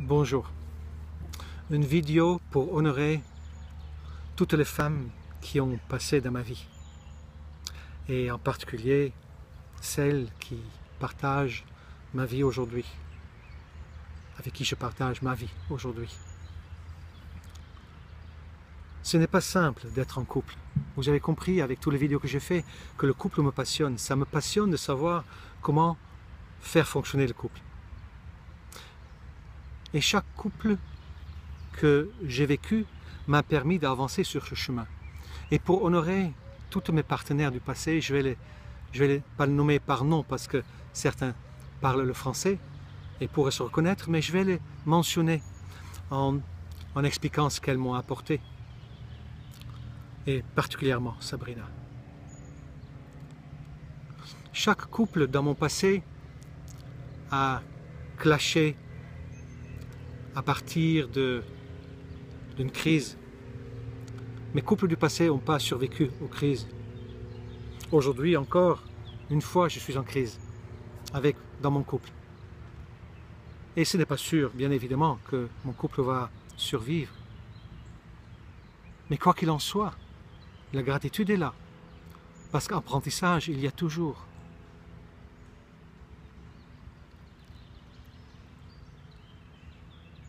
Bonjour. Une vidéo pour honorer toutes les femmes qui ont passé dans ma vie. Et en particulier celles qui partagent ma vie aujourd'hui. Avec qui je partage ma vie aujourd'hui. Ce n'est pas simple d'être en couple. Vous avez compris avec toutes les vidéos que j'ai fait que le couple me passionne. Ça me passionne de savoir comment faire fonctionner le couple. Et chaque couple que j'ai vécu m'a permis d'avancer sur ce chemin. Et pour honorer tous mes partenaires du passé, je vais les pas les nommer par nom parce que certains parlent le français et pourraient se reconnaître, mais je vais les mentionner en expliquant ce qu'elles m'ont apporté. Et particulièrement Sabrina. Chaque couple dans mon passé a clashé à partir d'une crise. Mes couples du passé n'ont pas survécu aux crises. Aujourd'hui encore, une fois, je suis en crise dans mon couple. Et ce n'est pas sûr, bien évidemment, que mon couple va survivre. Mais quoi qu'il en soit, la gratitude est là. Parce qu'apprentissage, il y a toujours.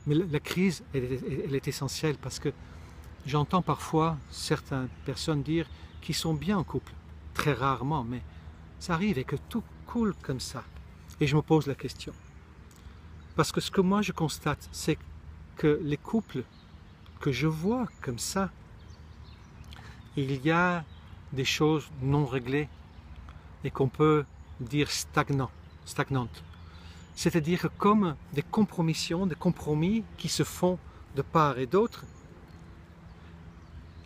Mais la crise, elle est essentielle parce que j'entends parfois certaines personnes dire qu'ils sont bien en couple. Très rarement, mais ça arrive et que tout coule comme ça. Et je me pose la question. Parce que ce que moi je constate, c'est que les couples que je vois comme ça, il y a des choses non réglées et qu'on peut dire stagnantes. C'est-à-dire comme des compromissions, des compromis qui se font de part et d'autre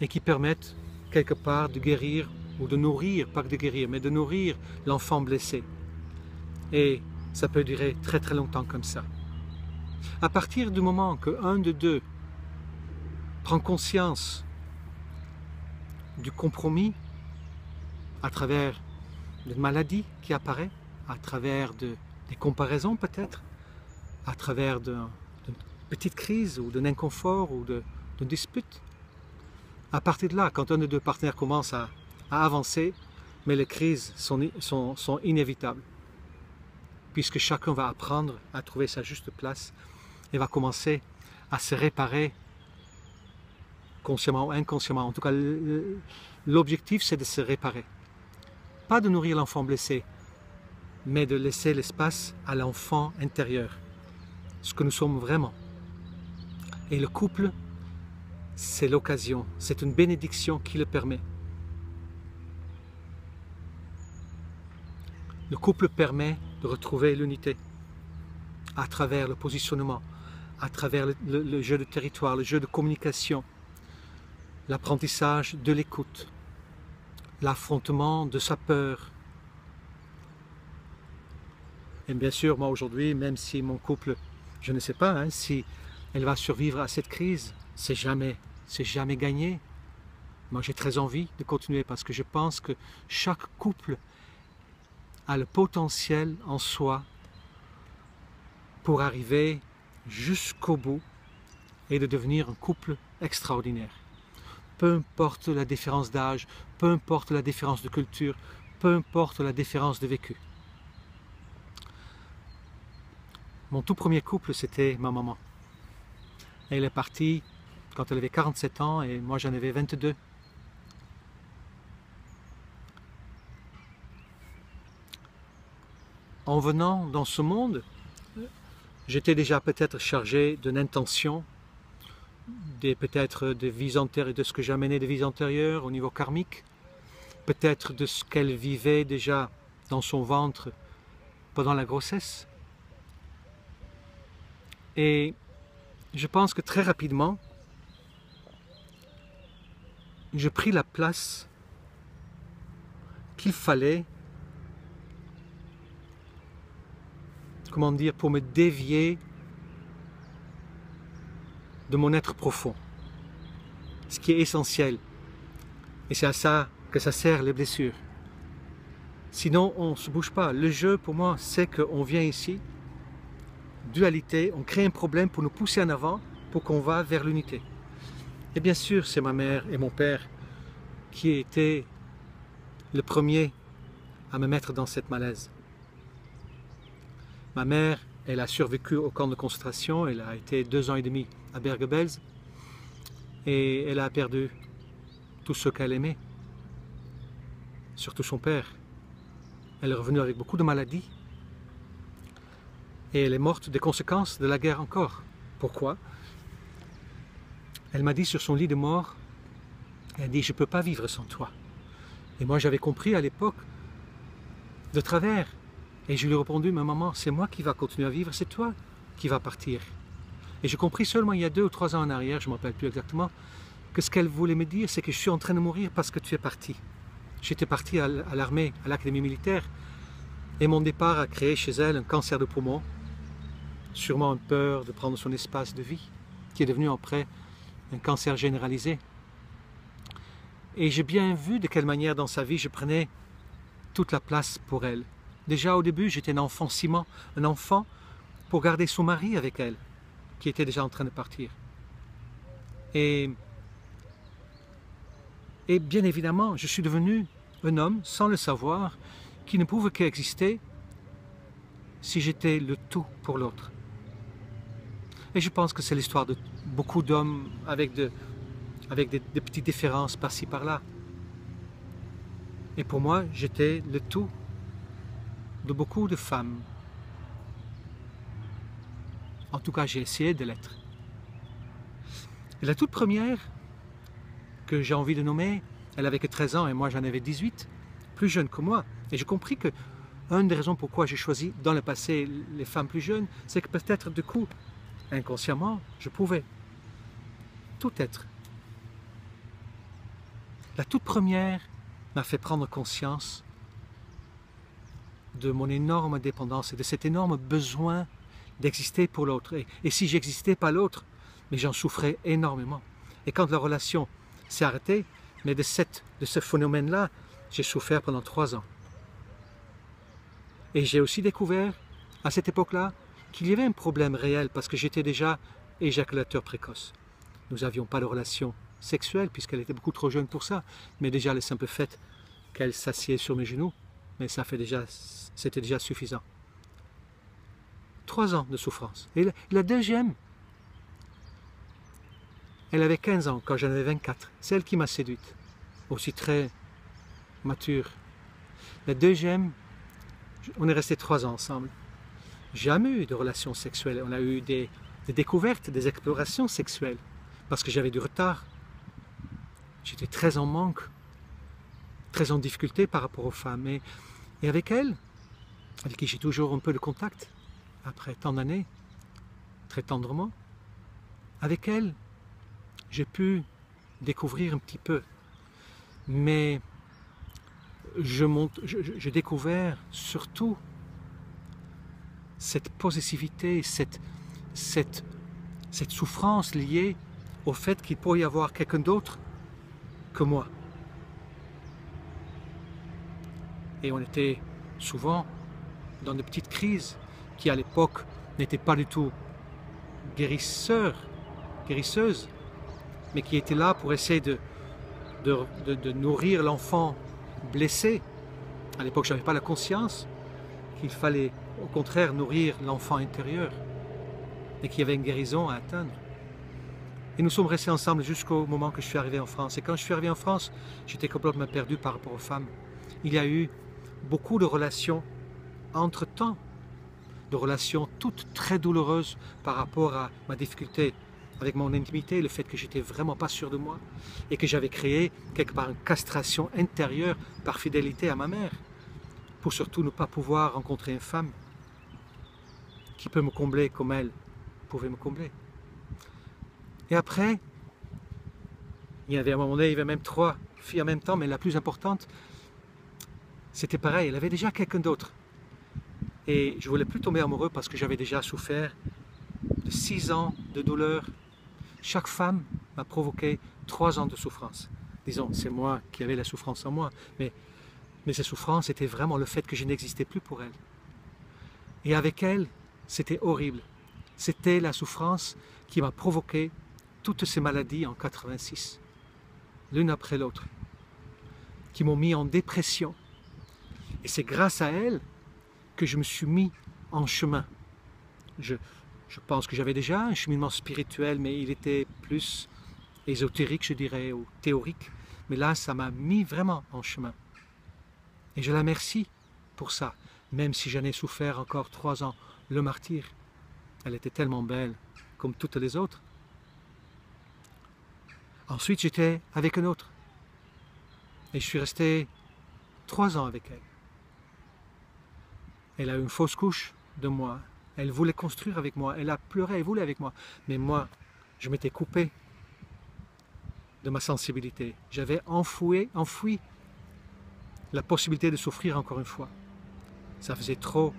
et qui permettent quelque part de guérir ou de nourrir, pas que de guérir, mais de nourrir l'enfant blessé. Et ça peut durer très très longtemps comme ça. À partir du moment qu'un de deux prend conscience du compromis à travers d'une maladie qui apparaît, à travers des comparaisons peut-être, à travers d'une petite crise ou d'un inconfort ou d'une dispute. À partir de là, quand un des deux partenaires commence à avancer, mais les crises sont inévitables, puisque chacun va apprendre à trouver sa juste place et va commencer à se réparer consciemment ou inconsciemment. En tout cas, l'objectif c'est de se réparer. Pas de nourrir l'enfant blessé, mais de laisser l'espace à l'enfant intérieur, ce que nous sommes vraiment. Et le couple, c'est l'occasion, c'est une bénédiction qui le permet. Le couple permet de retrouver l'unité à travers le positionnement, à travers le jeu de territoire, le jeu de communication, l'apprentissage de l'écoute, l'affrontement de sa peur. Et bien sûr, moi aujourd'hui, même si mon couple, je ne sais pas si elle va survivre à cette crise, c'est jamais gagné. Moi j'ai très envie de continuer parce que je pense que chaque couple a le potentiel en soi pour arriver jusqu'au bout et de devenir un couple extraordinaire. Peu importe la différence d'âge, peu importe la différence de culture, peu importe la différence de vécu. Mon tout premier couple, c'était ma maman. Elle est partie quand elle avait 47 ans et moi j'en avais 22. En venant dans ce monde, j'étais déjà peut-être chargé d'une intention, peut-être de vies antérieures, de ce que j'amenais de vies antérieures au niveau karmique, peut-être de ce qu'elle vivait déjà dans son ventre pendant la grossesse. Et je pense que très rapidement, j'ai pris la place qu'il fallait, comment dire, pour me dévier de mon être profond. Ce qui est essentiel. Et c'est à ça que ça sert les blessures. Sinon, on ne se bouge pas. Le jeu, pour moi, c'est qu'on vient ici dualité, on crée un problème pour nous pousser en avant, pour qu'on va vers l'unité. Et bien sûr, c'est ma mère et mon père qui étaient le premier à me mettre dans cette malaise. Ma mère, elle a survécu au camp de concentration, elle a été 2 ans et demi à Bergen-Belsen et elle a perdu tout ce qu'elle aimait, surtout son père. Elle est revenue avec beaucoup de maladies et elle est morte des conséquences de la guerre encore. Pourquoi? Elle m'a dit sur son lit de mort, elle a dit « je ne peux pas vivre sans toi ». Et moi j'avais compris à l'époque de travers. Et je lui ai répondu « ma maman, c'est moi qui va continuer à vivre, c'est toi qui vas partir ». Et j'ai compris seulement il y a 2 ou 3 ans en arrière, je ne me rappelle plus exactement, que ce qu'elle voulait me dire, c'est que je suis en train de mourir parce que tu es parti. J'étais parti à l'armée, à l'académie militaire, et mon départ a créé chez elle un cancer de poumon, sûrement une peur de prendre son espace de vie, qui est devenu après un cancer généralisé. Et j'ai bien vu de quelle manière dans sa vie je prenais toute la place pour elle. Déjà au début, j'étais un enfant ciment, un enfant pour garder son mari avec elle, qui était déjà en train de partir. Et bien évidemment, je suis devenu un homme, sans le savoir, qui ne pouvait qu'exister si j'étais le tout pour l'autre. Et je pense que c'est l'histoire de beaucoup d'hommes avec des petites différences par-ci par-là. Et pour moi, j'étais le tout de beaucoup de femmes. En tout cas, j'ai essayé de l'être. Et la toute première que j'ai envie de nommer, elle avait que 13 ans et moi j'en avais 18, plus jeune que moi. Et j'ai compris que une des raisons pourquoi j'ai choisi dans le passé les femmes plus jeunes, c'est que peut-être du coup, inconsciemment, je pouvais tout être. La toute première m'a fait prendre conscience de mon énorme dépendance et de cet énorme besoin d'exister pour l'autre. Et si j'existais pas l'autre, mais j'en souffrais énormément. Et quand la relation s'est arrêtée, mais de ce phénomène-là, j'ai souffert pendant 3 ans. Et j'ai aussi découvert, à cette époque-là, qu'il y avait un problème réel parce que j'étais déjà éjaculateur précoce. Nous n'avions pas de relation sexuelle puisqu'elle était beaucoup trop jeune pour ça, mais déjà le simple fait qu'elle s'assied sur mes genoux, mais c'était déjà suffisant. 3 ans de souffrance. Et la deuxième, elle avait 15 ans quand j'en avais 24. C'est elle qui m'a séduite, aussi très mature. La deuxième, on est restés 3 ans ensemble. Jamais eu de relations sexuelles. On a eu des découvertes, des explorations sexuelles, parce que j'avais du retard. J'étais très en manque, très en difficulté par rapport aux femmes. Et avec elle, avec qui j'ai toujours un peu de contact, après tant d'années, très tendrement, avec elle, j'ai pu découvrir un petit peu. Mais j'ai découvert surtout cette possessivité, cette souffrance liée au fait qu'il pourrait y avoir quelqu'un d'autre que moi. Et on était souvent dans de petites crises qui à l'époque n'étaient pas du tout guérisseuses, mais qui étaient là pour essayer de nourrir l'enfant blessé. À l'époque, je n'avais pas la conscience qu'il fallait au contraire nourrir l'enfant intérieur et qu'il y avait une guérison à atteindre. Et nous sommes restés ensemble jusqu'au moment que je suis arrivé en France. Et quand je suis arrivé en France, j'étais complètement perdu par rapport aux femmes. Il y a eu beaucoup de relations entre-temps, de relations toutes très douloureuses par rapport à ma difficulté avec mon intimité, le fait que j'étais vraiment pas sûr de moi et que j'avais créé quelque part une castration intérieure par fidélité à ma mère pour surtout ne pas pouvoir rencontrer une femme qui peut me combler comme elle pouvait me combler. Et après, il y avait à un moment donné, il y avait même 3 filles en même temps, mais la plus importante, c'était pareil, elle avait déjà quelqu'un d'autre. Et je ne voulais plus tomber amoureux parce que j'avais déjà souffert de 6 ans de douleur. Chaque femme m'a provoqué 3 ans de souffrance. Disons, c'est moi qui avais la souffrance en moi, mais ces souffrances étaient vraiment le fait que je n'existais plus pour elle. Et avec elle, c'était horrible. C'était la souffrance qui m'a provoqué toutes ces maladies en 86, l'une après l'autre, qui m'ont mis en dépression. Et c'est grâce à elle que je me suis mis en chemin. Je pense que j'avais déjà un cheminement spirituel, mais il était plus ésotérique, je dirais, ou théorique. Mais là, ça m'a mis vraiment en chemin. Et je la remercie pour ça, même si j'en ai souffert encore 3 ans. Le martyr, elle était tellement belle, comme toutes les autres. Ensuite, j'étais avec un autre. Et je suis resté 3 ans avec elle. Elle a eu une fausse couche de moi. Elle voulait construire avec moi. Elle a pleuré, elle voulait avec moi. Mais moi, je m'étais coupé de ma sensibilité. J'avais enfoui la possibilité de souffrir encore une fois. Ça faisait trop.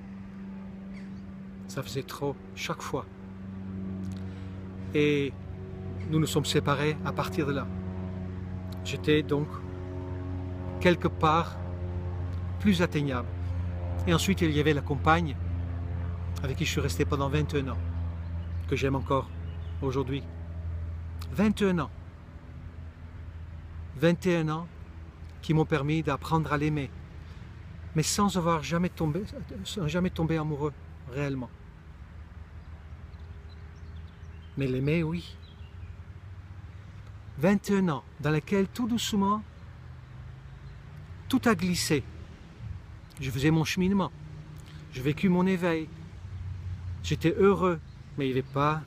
Ça faisait trop chaque fois. Et nous nous sommes séparés à partir de là. J'étais donc quelque part plus atteignable. Et ensuite, il y avait la compagne avec qui je suis resté pendant 21 ans, que j'aime encore aujourd'hui. 21 ans. 21 ans qui m'ont permis d'apprendre à l'aimer, mais sans avoir jamais tombé amoureux, réellement. Mais l'aimer, oui. 21 ans dans lesquels tout doucement, tout a glissé. Je faisais mon cheminement, j'ai vécu mon éveil, j'étais heureux, mais il n'y avait pas,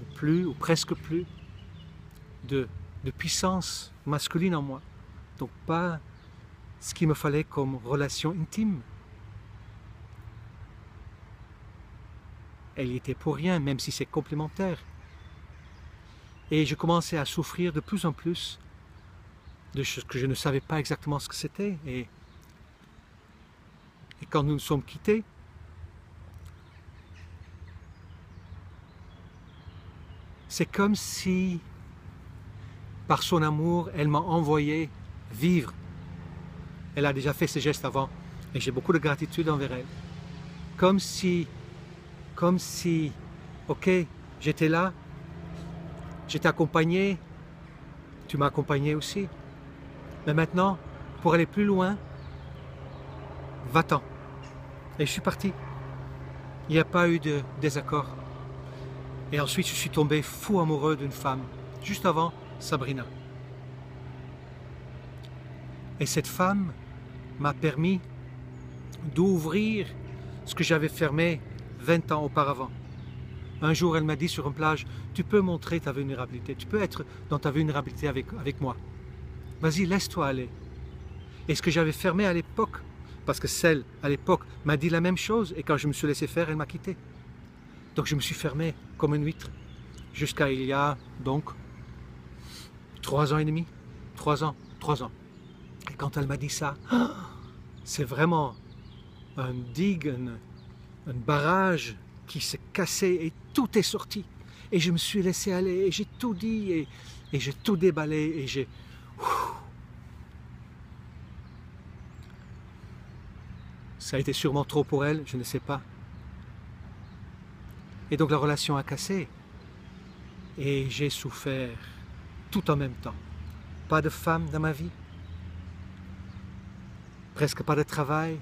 ou plus, ou presque plus, de puissance masculine en moi. Donc pas ce qu'il me fallait comme relation intime. Elle y était pour rien, même si c'est complémentaire. Et je commençais à souffrir de plus en plus de choses que je ne savais pas exactement ce que c'était. Et quand nous nous sommes quittés, c'est comme si, par son amour, elle m'a envoyé vivre. Elle a déjà fait ces gestes avant, et j'ai beaucoup de gratitude envers elle. Comme si, ok, j'étais là, j'étais accompagné, tu m'as accompagné aussi. Mais maintenant, pour aller plus loin, va-t'en. Et je suis parti. Il n'y a pas eu de désaccord. Et ensuite, je suis tombé fou amoureux d'une femme, juste avant Sabrina. Et cette femme m'a permis d'ouvrir ce que j'avais fermé 20 ans auparavant. Un jour, elle m'a dit sur une plage, tu peux montrer ta vulnérabilité, tu peux être dans ta vulnérabilité avec moi. Vas-y, laisse-toi aller. Et ce que j'avais fermé à l'époque, parce que celle, à l'époque, m'a dit la même chose, et quand je me suis laissé faire, elle m'a quitté. Donc je me suis fermé comme une huître, jusqu'à il y a donc 3 ans et demi, 3 ans. Et quand elle m'a dit ça, c'est vraiment un digue, un barrage qui s'est cassé et tout est sorti. Et je me suis laissé aller et j'ai tout dit et j'ai tout déballé et j'ai... Ça a été sûrement trop pour elle, je ne sais pas. Et donc la relation a cassé et j'ai souffert tout en même temps. Pas de femme dans ma vie, presque pas de travail,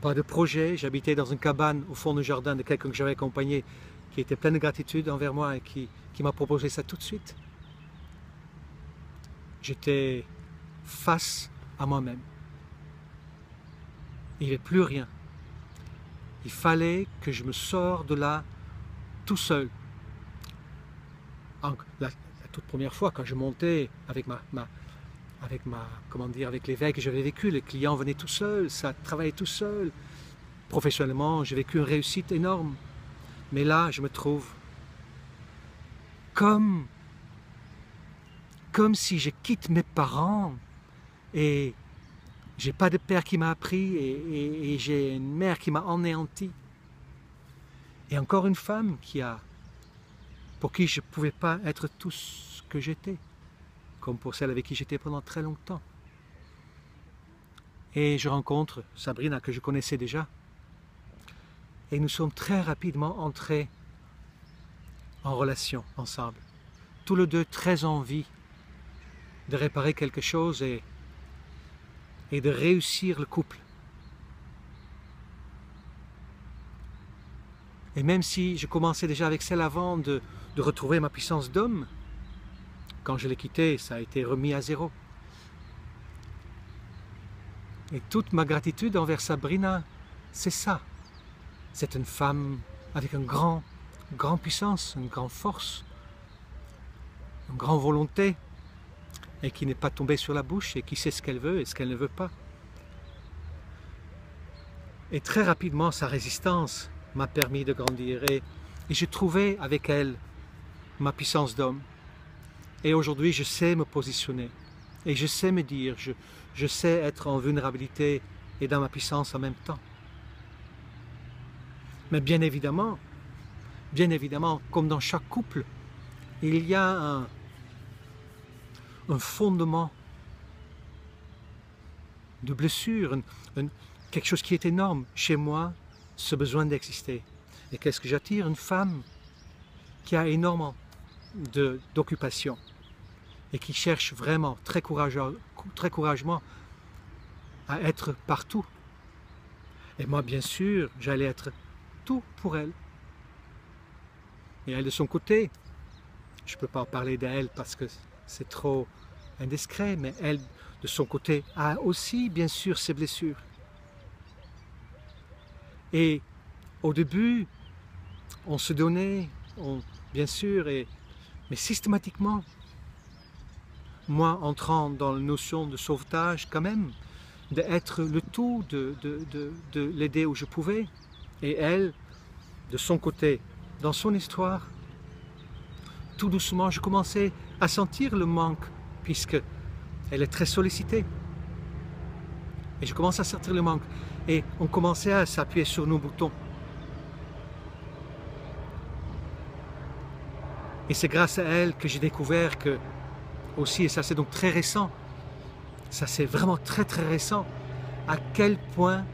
pas de projet. J'habitais dans une cabane au fond du jardin de quelqu'un que j'avais accompagné qui était plein de gratitude envers moi et qui m'a proposé ça tout de suite. J'étais face à moi-même. Il n'y avait plus rien. Il fallait que je me sorte de là tout seul. La toute première fois, quand je montais avec avec l'éveil que j'avais vécu, les clients venaient tout seuls, ça travaillait tout seul. Professionnellement, j'ai vécu une réussite énorme. Mais là, je me trouve comme si je quitte mes parents et j'ai pas de père qui m'a appris et j'ai une mère qui m'a anéanti. Et encore une femme pour qui je ne pouvais pas être tout ce que j'étais, comme pour celle avec qui j'étais pendant très longtemps. Et je rencontre Sabrina que je connaissais déjà. Et nous sommes très rapidement entrés en relation ensemble. Tous les deux très envie de réparer quelque chose et de réussir le couple. Et même si je commençais déjà avec celle avant de retrouver ma puissance d'homme, quand je l'ai quittée, ça a été remis à zéro. Et toute ma gratitude envers Sabrina, c'est ça. C'est une femme avec une grande puissance, une grande force, une grande volonté, et qui n'est pas tombée sur la bouche et qui sait ce qu'elle veut et ce qu'elle ne veut pas. Et très rapidement, sa résistance m'a permis de grandir et j'ai trouvé avec elle ma puissance d'homme. Et aujourd'hui, je sais me positionner et je sais me dire, je sais être en vulnérabilité et dans ma puissance en même temps. Mais bien évidemment, comme dans chaque couple, il y a un fondement de blessure, quelque chose qui est énorme chez moi, ce besoin d'exister. Et qu'est-ce que j'attire? Une femme qui a énormément d'occupation et qui cherche vraiment très courageusement à être partout. Et moi, bien sûr, j'allais être tout pour elle. Et elle, de son côté, je ne peux pas en parler d'elle parce que c'est trop indiscret, mais elle, de son côté, a aussi, bien sûr, ses blessures. Et au début, on se donnait, bien sûr, mais systématiquement, moi entrant dans la notion de sauvetage quand même, d'être le tout, de l'aider où je pouvais, et elle, de son côté, dans son histoire, tout doucement, je commençais à sentir le manque, puisque elle est très sollicitée. Et je commençais à sentir le manque. Et on commençait à s'appuyer sur nos boutons. Et c'est grâce à elle que j'ai découvert que, aussi, et ça c'est donc très récent, ça c'est vraiment très récent, à quel point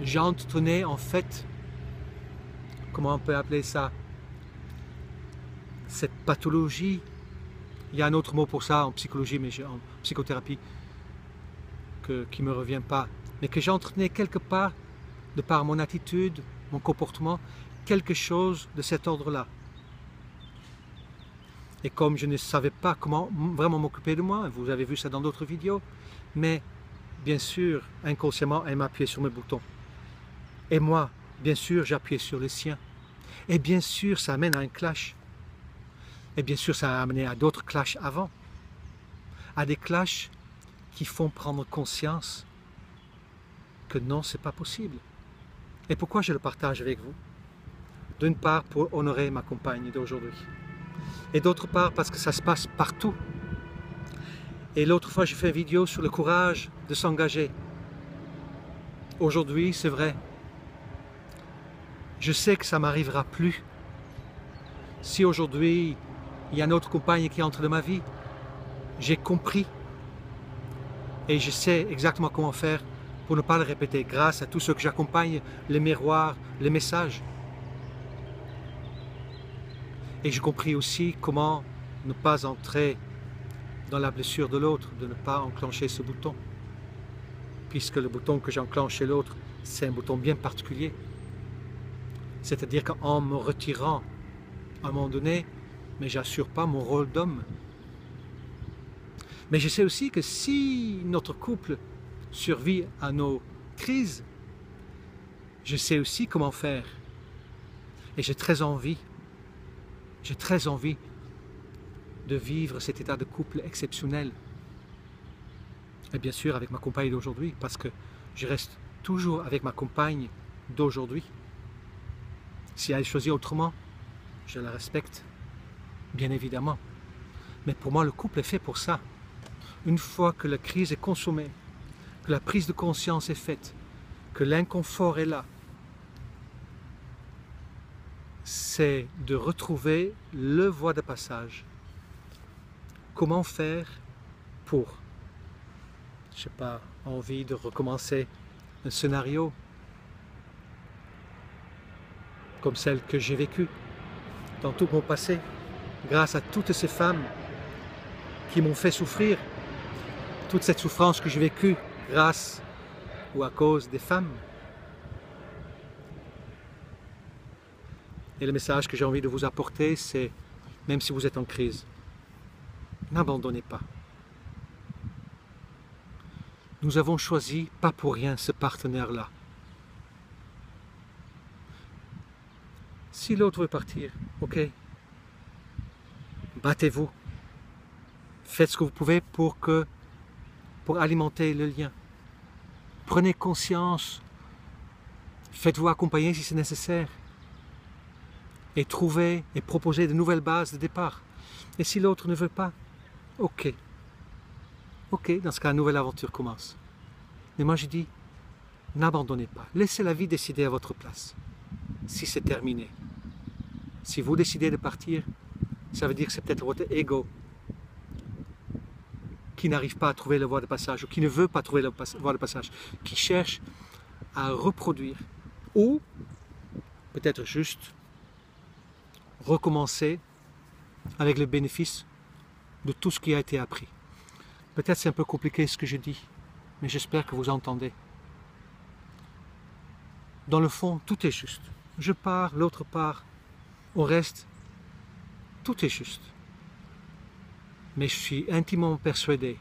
j'entretenais en fait, comment on peut appeler ça, cette pathologie. Il y a un autre mot pour ça en psychologie, mais en psychothérapie, qui ne me revient pas, mais que j'entretenais quelque part, de par mon attitude, mon comportement, quelque chose de cet ordre-là. Et comme je ne savais pas comment vraiment m'occuper de moi, vous avez vu ça dans d'autres vidéos, mais bien sûr, inconsciemment, elle m'a appuyé sur mes boutons. Et moi, bien sûr, j'ai appuyé sur les siens. Et bien sûr, ça amène à un clash. Et bien sûr, ça a amené à d'autres clashs avant. À des clashs qui font prendre conscience que non, c'est pas possible. Et pourquoi je le partage avec vous? D'une part, pour honorer ma compagne d'aujourd'hui. Et d'autre part, parce que ça se passe partout. Et l'autre fois, j'ai fait une vidéo sur le courage de s'engager. Aujourd'hui, c'est vrai. Je sais que ça ne m'arrivera plus. Si aujourd'hui, il y a une autre compagne qui entre dans ma vie, j'ai compris. Et je sais exactement comment faire pour ne pas le répéter, grâce à tous ceux que j'accompagne, les miroirs, les messages. Et j'ai compris aussi comment ne pas entrer dans la blessure de l'autre, de ne pas enclencher ce bouton. Puisque le bouton que j'enclenche chez l'autre, c'est un bouton bien particulier. C'est-à-dire qu'en me retirant, à un moment donné, mais j'assure pas mon rôle d'homme. Mais je sais aussi que si notre couple survit à nos crises, je sais aussi comment faire. Et j'ai très envie de vivre cet état de couple exceptionnel. Et bien sûr avec ma compagne d'aujourd'hui, parce que je reste toujours avec ma compagne d'aujourd'hui. Si elle choisit autrement, je la respecte, bien évidemment. Mais pour moi, le couple est fait pour ça. Une fois que la crise est consommée, que la prise de conscience est faite, que l'inconfort est là, c'est de retrouver le voie de passage. Comment faire pour, je n'ai pas envie de recommencer un scénario comme celle que j'ai vécue, dans tout mon passé, grâce à toutes ces femmes qui m'ont fait souffrir, toute cette souffrance que j'ai vécue grâce ou à cause des femmes. Et le message que j'ai envie de vous apporter, c'est, même si vous êtes en crise, n'abandonnez pas. Nous avons choisi, pas pour rien, ce partenaire-là. Si l'autre veut partir, ok, battez-vous. Faites ce que vous pouvez pour alimenter le lien. Prenez conscience. Faites-vous accompagner si c'est nécessaire. Et trouvez et proposez de nouvelles bases de départ. Et si l'autre ne veut pas, ok. Ok, dans ce cas, une nouvelle aventure commence. Mais moi je dis, n'abandonnez pas. Laissez la vie décider à votre place. Si c'est terminé. Si vous décidez de partir, ça veut dire que c'est peut-être votre ego qui n'arrive pas à trouver la voie de passage ou qui ne veut pas trouver la voie de passage, qui cherche à reproduire ou peut-être juste recommencer avec le bénéfice de tout ce qui a été appris. Peut-être c'est un peu compliqué ce que je dis, mais j'espère que vous entendez. Dans le fond, tout est juste. Je pars, l'autre part, on reste, tout est juste. Mais je suis intimement persuadé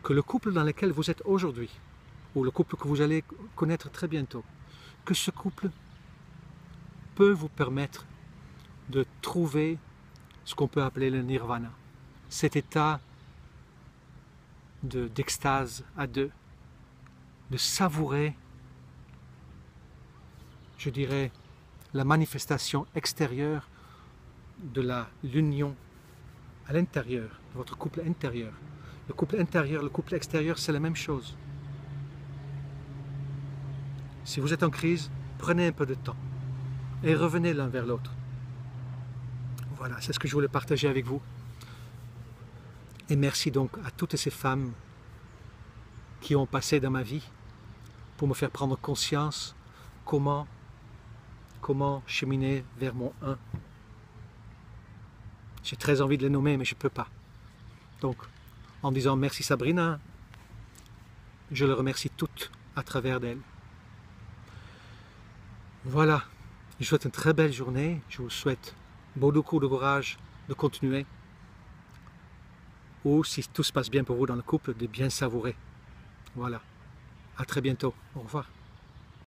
que le couple dans lequel vous êtes aujourd'hui, ou le couple que vous allez connaître très bientôt, que ce couple peut vous permettre de trouver ce qu'on peut appeler le nirvana, cet état d'extase à deux, de savourer, je dirais, la manifestation extérieure de l'union à l'intérieur, de votre couple intérieur. Le couple intérieur, le couple extérieur, c'est la même chose. Si vous êtes en crise, prenez un peu de temps et revenez l'un vers l'autre. Voilà, c'est ce que je voulais partager avec vous. Et merci donc à toutes ces femmes qui ont passé dans ma vie pour me faire prendre conscience comment cheminer vers mon 1. J'ai très envie de les nommer, mais je ne peux pas. Donc, en disant merci Sabrina, je les remercie toutes à travers d'elles. Voilà, je vous souhaite une très belle journée. Je vous souhaite beaucoup de courage de continuer. Ou si tout se passe bien pour vous dans le couple, de bien savourer. Voilà, à très bientôt. Au revoir.